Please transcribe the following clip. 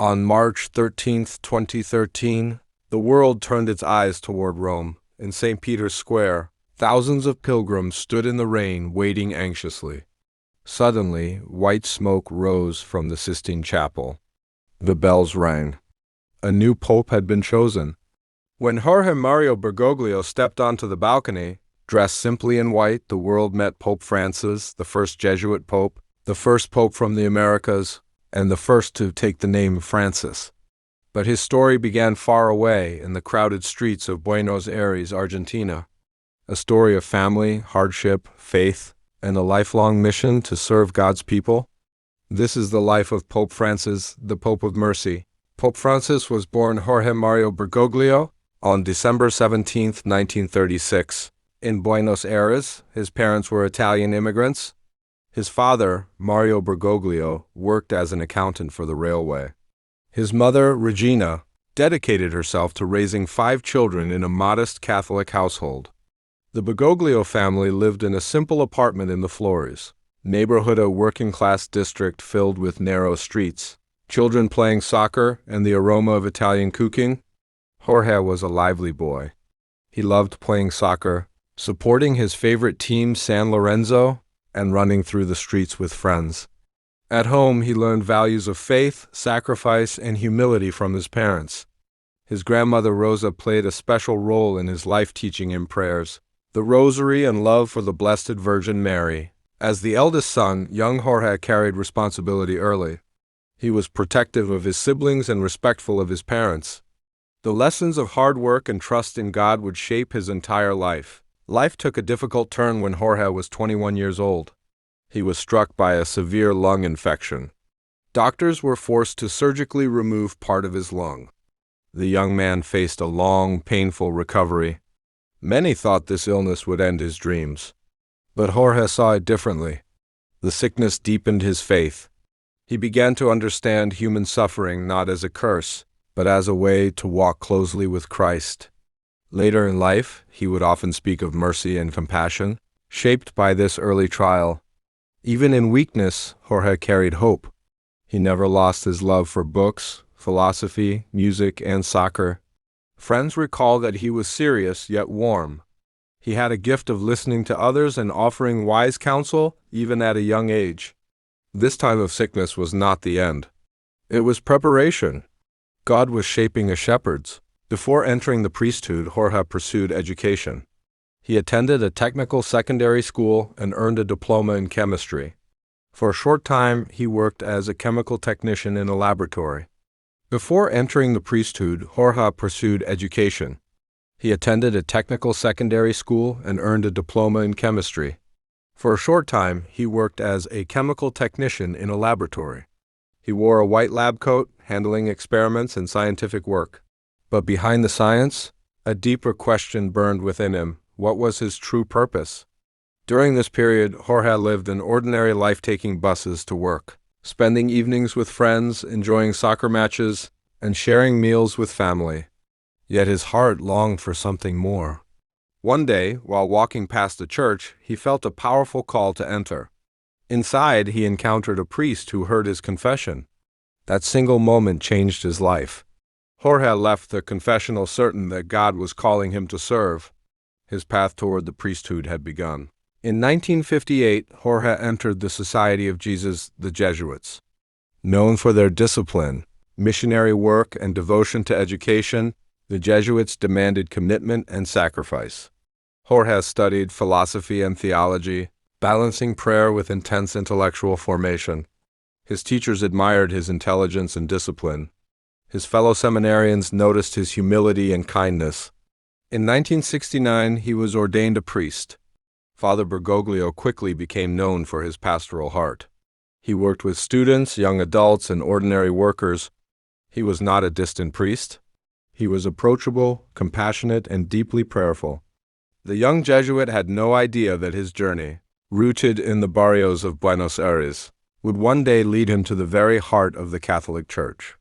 On March 13th, 2013, the world turned its eyes toward Rome. In St. Peter's Square, thousands of pilgrims stood in the rain, waiting anxiously. Suddenly, white smoke rose from the Sistine Chapel. The bells rang. A new pope had been chosen. When Jorge Mario Bergoglio stepped onto the balcony, dressed simply in white, the world met Pope Francis, the first Jesuit pope, the first pope from the Americas, and the first to take the name Francis. But his story began far away in the crowded streets of Buenos Aires, Argentina. A story of family, hardship, faith, and a lifelong mission to serve God's people. This is the life of Pope Francis, the Pope of Mercy. Pope Francis was born Jorge Mario Bergoglio on December 17, 1936. In Buenos Aires, his parents were Italian immigrants. His father, Mario Bergoglio, worked as an accountant for the railway. His mother, Regina, dedicated herself to raising 5 children in a modest Catholic household. The Bergoglio family lived in a simple apartment in the Flores neighborhood, a working-class district filled with narrow streets, children playing soccer, and the aroma of Italian cooking. Jorge was a lively boy. He loved playing soccer, supporting his favorite team, San Lorenzo, and running through the streets with friends. At home, he learned values of faith, sacrifice, and humility from his parents. His grandmother Rosa played a special role in his life, teaching him prayers, the rosary, and love for the Blessed Virgin Mary. As the eldest son, young Jorge carried responsibility early. He was protective of his siblings and respectful of his parents. The lessons of hard work and trust in God would shape his entire life. Life took a difficult turn when Jorge was 21 years old. He was struck by a severe lung infection. Doctors were forced to surgically remove part of his lung. The young man faced a long, painful recovery. Many thought this illness would end his dreams. But Jorge saw it differently. The sickness deepened his faith. He began to understand human suffering not as a curse, but as a way to walk closely with Christ. Later in life, he would often speak of mercy and compassion, shaped by this early trial. Even in weakness, Jorge carried hope. He never lost his love for books, philosophy, music, and soccer. Friends recall that he was serious yet warm. He had a gift of listening to others and offering wise counsel, even at a young age. This time of sickness was not the end. It was preparation. God was shaping a shepherd's. Before entering the priesthood, Jorge pursued education. He attended a technical secondary school and earned a diploma in chemistry. For a short time, he worked as a chemical technician in a laboratory. Before entering the priesthood, Jorge pursued education. He attended a technical secondary school and earned a diploma in chemistry. For a short time, he worked as a chemical technician in a laboratory. He wore a white lab coat, handling experiments and scientific work. But behind the science, a deeper question burned within him. What was his true purpose? During this period, Jorge lived an ordinary life, taking buses to work, spending evenings with friends, enjoying soccer matches, and sharing meals with family. Yet his heart longed for something more. One day, while walking past a church, he felt a powerful call to enter. Inside, he encountered a priest who heard his confession. That single moment changed his life. Jorge left the confessional certain that God was calling him to serve. His path toward the priesthood had begun. In 1958, Jorge entered the Society of Jesus, the Jesuits. Known for their discipline, missionary work, and devotion to education, the Jesuits demanded commitment and sacrifice. Jorge studied philosophy and theology, balancing prayer with intense intellectual formation. His teachers admired his intelligence and discipline. His fellow seminarians noticed his humility and kindness. In 1969, he was ordained a priest. Father Bergoglio quickly became known for his pastoral heart. He worked with students, young adults, and ordinary workers. He was not a distant priest. He was approachable, compassionate, and deeply prayerful. The young Jesuit had no idea that his journey, rooted in the barrios of Buenos Aires, would one day lead him to the very heart of the Catholic Church.